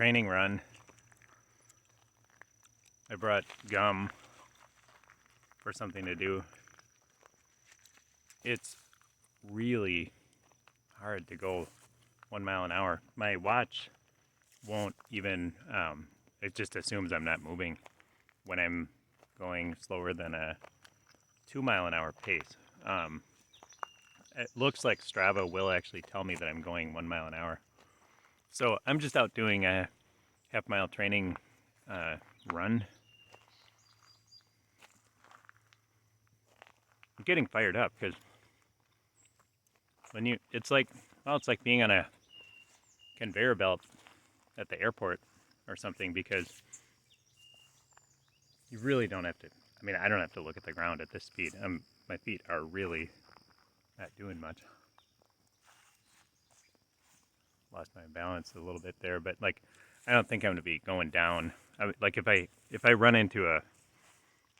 training run. I brought gum for something to do. It's really hard to go 1 mile an hour. My watch won't even, it just assumes I'm not moving when I'm going slower than a 2 mile an hour pace. It looks like Strava will actually tell me that I'm going 1 mile an hour. So I'm just out doing a half-mile training run. I'm getting fired up because when it's like being on a conveyor belt at the airport or something, because you really don't have to, I mean, I don't have to look at the ground at this speed. My feet are really not doing much. Lost my balance a little bit there, but like, I don't think I'm gonna be going down. Like if I run into a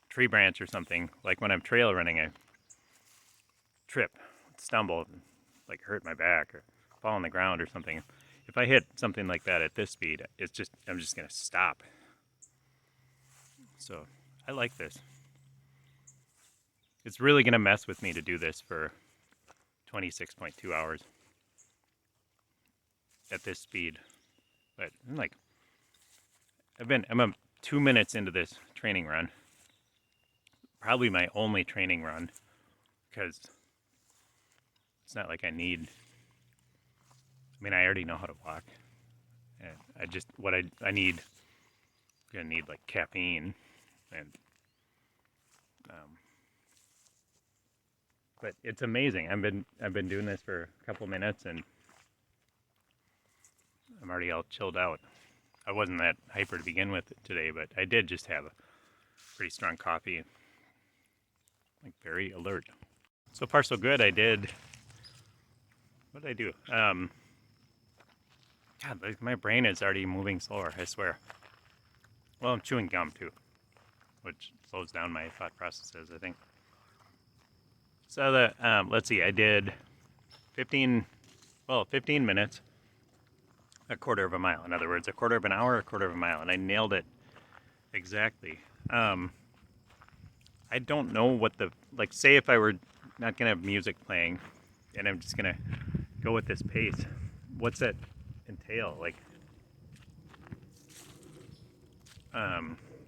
tree branch or something, like when I'm trail running, I trip, stumble, like hurt my back or fall on the ground or something. If I hit something like that at this speed, I'm just gonna stop. So I like this. It's really gonna mess with me to do this for 26.2 hours at this speed. But like, I'm 2 minutes into this training run. Probably my only training run, because it's not like I need, I mean, I already know how to walk. And I need, I'm gonna need like caffeine and, but it's amazing. I've been doing this for a couple minutes and I'm already all chilled out. I wasn't that hyper to begin with today, but I did just have a pretty strong coffee. Like very alert. So far so good. What did I do? God, like my brain is already moving slower, I swear. Well, I'm chewing gum too, which slows down my thought processes, I think. So let's see, I did 15 minutes, a quarter of a mile. In other words, a quarter of an hour, a quarter of a mile, and I nailed it exactly. I don't know what like say if I were not gonna have music playing and I'm just gonna go with this pace, what's that entail? Like,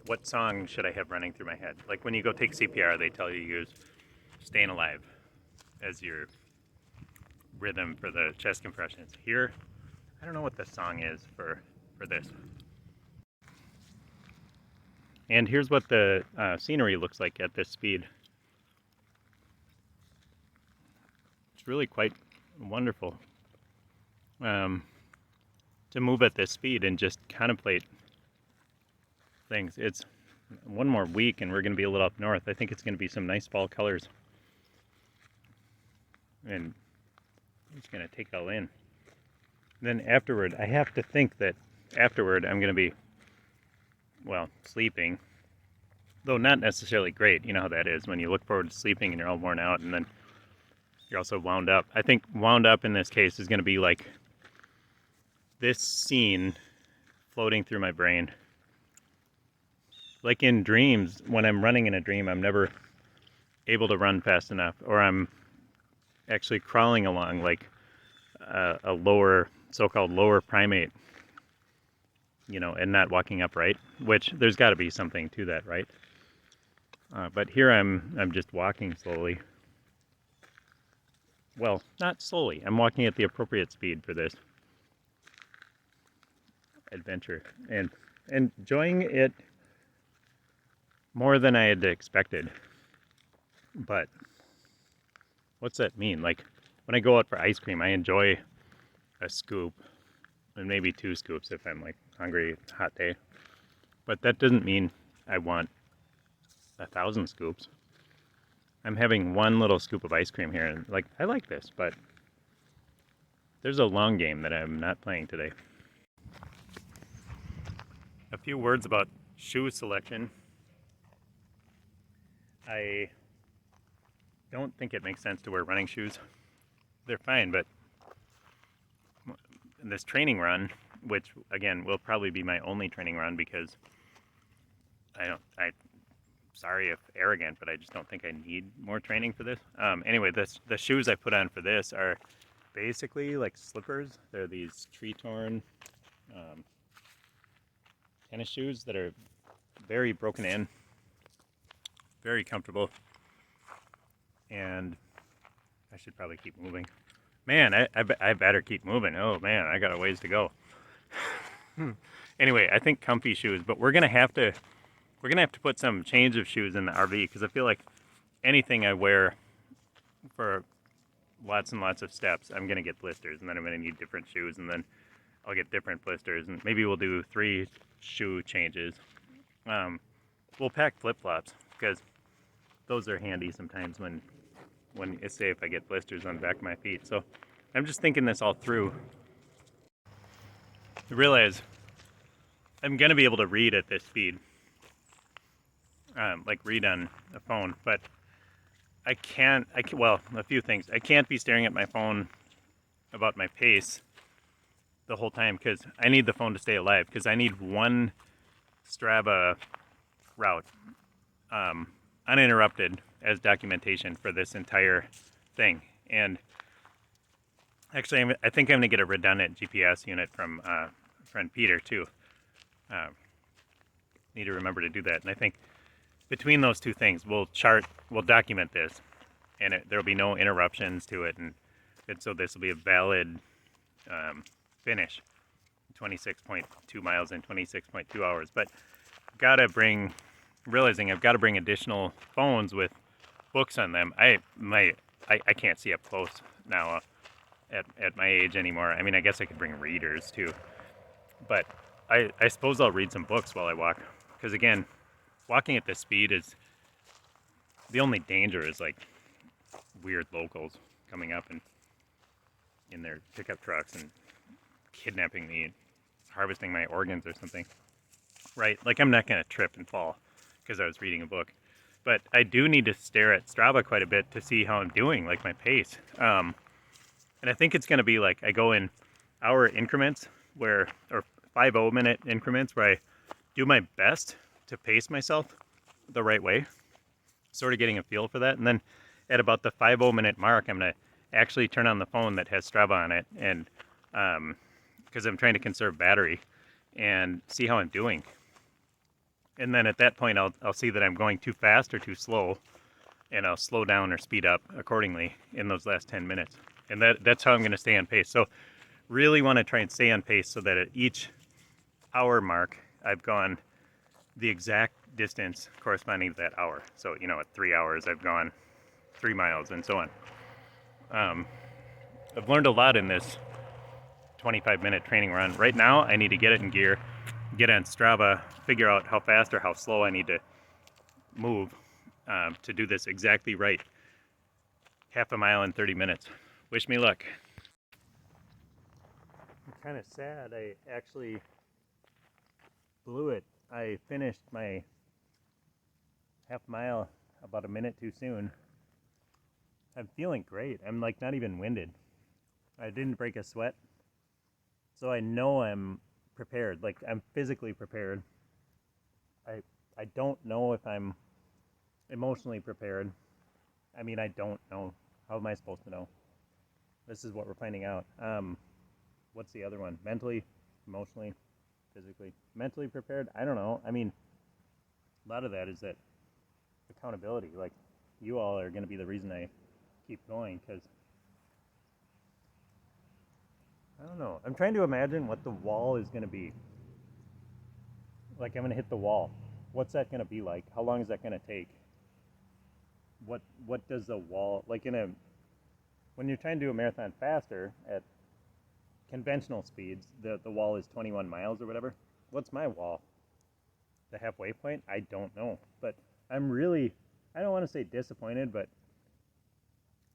what song should I have running through my head? Like when you go take CPR, they tell you to use Staying Alive as your rhythm for the chest compressions. Here, I don't know what the song is for this. And here's what the scenery looks like at this speed. It's really quite wonderful to move at this speed and just contemplate things. It's one more week and we're going to be a little up north. I think it's going to be some nice fall colors. And I'm just going to take it all in. Then afterward, I have to think that afterward I'm going to be, well, sleeping. Though not necessarily great. You know how that is when you look forward to sleeping and you're all worn out and then you're also wound up. I think wound up in this case is going to be like this scene floating through my brain. Like in dreams, when I'm running in a dream, I'm never able to run fast enough, or I'm actually crawling along like a lower, so-called lower primate, you know, and not walking upright, which there's got to be something to that, right? But here I'm just walking slowly. Well, not slowly. I'm walking at the appropriate speed for this adventure and enjoying it more than I had expected. But what's that mean? Like when I go out for ice cream, I enjoy a scoop and maybe 2 scoops if I'm like hungry, hot day. But that doesn't mean I want 1,000 scoops. I'm having 1 little scoop of ice cream here and like I like this, but there's a long game that I'm not playing today. A few words about shoe selection. I don't think it makes sense to wear running shoes. They're fine, but in this training run, which again will probably be my only training run because sorry if arrogant, but I just don't think I need more training for this. Anyway, the shoes I put on for this are basically like slippers. They're these tree-torn tennis shoes that are very broken in, very comfortable, and I should probably keep moving. Man, I better keep moving. Oh man, I got a ways to go. Anyway, I think comfy shoes, but we're gonna have to put some change of shoes in the RV because I feel like anything I wear for lots and lots of steps, I'm gonna get blisters, and then I'm gonna need different shoes, and then I'll get different blisters, and maybe we'll do 3 shoe changes. We'll pack flip-flops because those are handy sometimes when say if I get blisters on the back of my feet. So I'm just thinking this all through. I realize I'm gonna be able to read at this speed, like read on a phone, but I can't, well, a few things. I can't be staring at my phone about my pace the whole time because I need the phone to stay alive because I need one Strava route uninterrupted as documentation for this entire thing. And actually, I think I'm gonna get a redundant GPS unit from friend Peter too. Need to remember to do that. And I think between those two things, we'll document this, and there'll be no interruptions to it, and so this will be a valid finish. 26.2 miles in 26.2 hours. But realizing I've got to bring additional phones with books on them. I can't see up close now at my age anymore. I mean, I guess I could bring readers too, but I suppose I'll read some books while I walk, because again, walking at this speed is the only danger is like weird locals coming up and in their pickup trucks and kidnapping me and harvesting my organs or something, right? Like I'm not gonna trip and fall because I was reading a book, but I do need to stare at Strava quite a bit to see how I'm doing, like my pace. And I think it's gonna be like I go in hour increments or 5-minute increments where I do my best to pace myself the right way, sort of getting a feel for that. And then at about the 5-minute mark, I'm gonna actually turn on the phone that has Strava on it, and because I'm trying to conserve battery, and see how I'm doing. And then at that point, I'll see that I'm going too fast or too slow, and I'll slow down or speed up accordingly in those last 10 minutes. And that's how I'm gonna stay on pace. So really wanna try and stay on pace so that at each hour mark, I've gone the exact distance corresponding to that hour. So, at 3 hours, I've gone 3 miles and so on. I've learned a lot in this 25-minute training run. Right now, I need to get it in gear, get on Strava, figure out how fast or how slow I need to move to do this exactly right. Half a mile in 30 minutes. Wish me luck. I'm kind of sad I actually blew it. I finished my half mile about a minute too soon. I'm feeling great. I'm like not even winded. I didn't break a sweat. So I know I'm prepared. Like I'm physically prepared. I don't know if I'm emotionally prepared. I mean, I don't know. How am I supposed to know? This is what we're finding out. What's the other one? Mentally, emotionally, physically. Mentally prepared? I don't know. I mean, a lot of that is that accountability. Like, you all are going to be the reason I keep going, because I don't know. I'm trying to imagine what the wall is going to be. Like, I'm going to hit the wall. What's that going to be like? How long is that going to take? What does the wall, like when you're trying to do a marathon faster at conventional speeds, the wall is 21 miles or whatever. What's my wall? The halfway point? I don't know. But I'm really, I don't want to say disappointed, but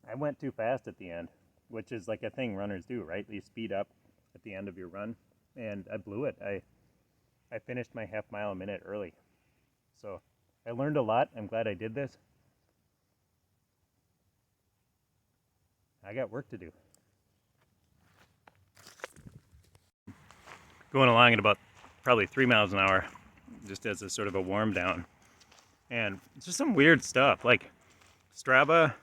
I went too fast at the end, which is like a thing runners do, right? You speed up at the end of your run, and I blew it. I finished my half mile a minute early. So I learned a lot. I'm glad I did this. I got work to do. going along at about probably 3 miles an hour, just as a sort of a warm down. And it's just some weird stuff, like Strava.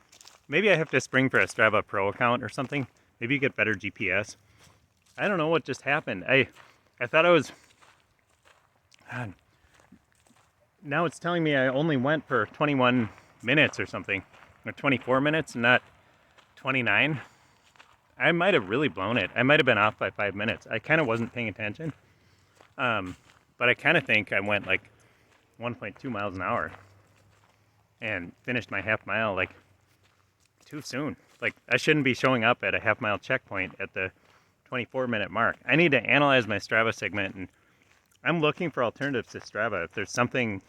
Maybe I have to spring for a Strava Pro account or something. Maybe you get better GPS. I don't know what just happened. I thought I was... God, now it's telling me I only went for 21 minutes or something, or 24 minutes, not 29. I might have really blown it. I might have been off by 5 minutes. I kind of wasn't paying attention. But I kind of think I went like 1.2 miles an hour and finished my half mile like too soon. Like I shouldn't be showing up at a half mile checkpoint at the 24-minute mark. I need to analyze my Strava segment, and I'm looking for alternatives to Strava. If there's something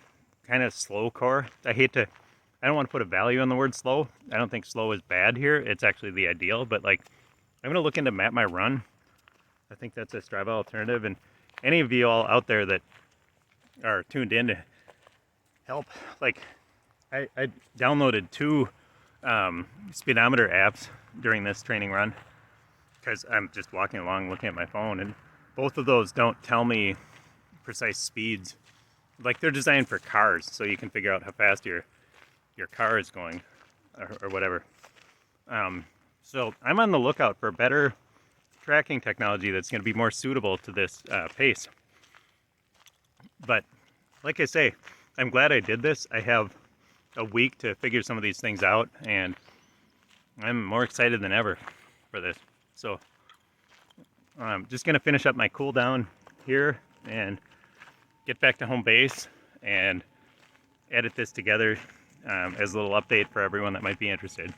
kind of slow core, I don't want to put a value on the word slow. I don't think slow is bad here. It's actually the ideal, but like I'm gonna look into Map My Run. I think that's a Strava alternative, and any of you all out there that are tuned in to help, like I downloaded 2 speedometer apps during this training run because I'm just walking along looking at my phone, and both of those don't tell me precise speeds. Like they're designed for cars, so you can figure out how fast your car is going or whatever. So I'm on the lookout for better tracking technology that's going to be more suitable to this pace. But like I say, I'm glad I did this. I have a week to figure some of these things out, and I'm more excited than ever for this. So I'm just going to finish up my cool down here and get back to home base and edit this together as a little update for everyone that might be interested.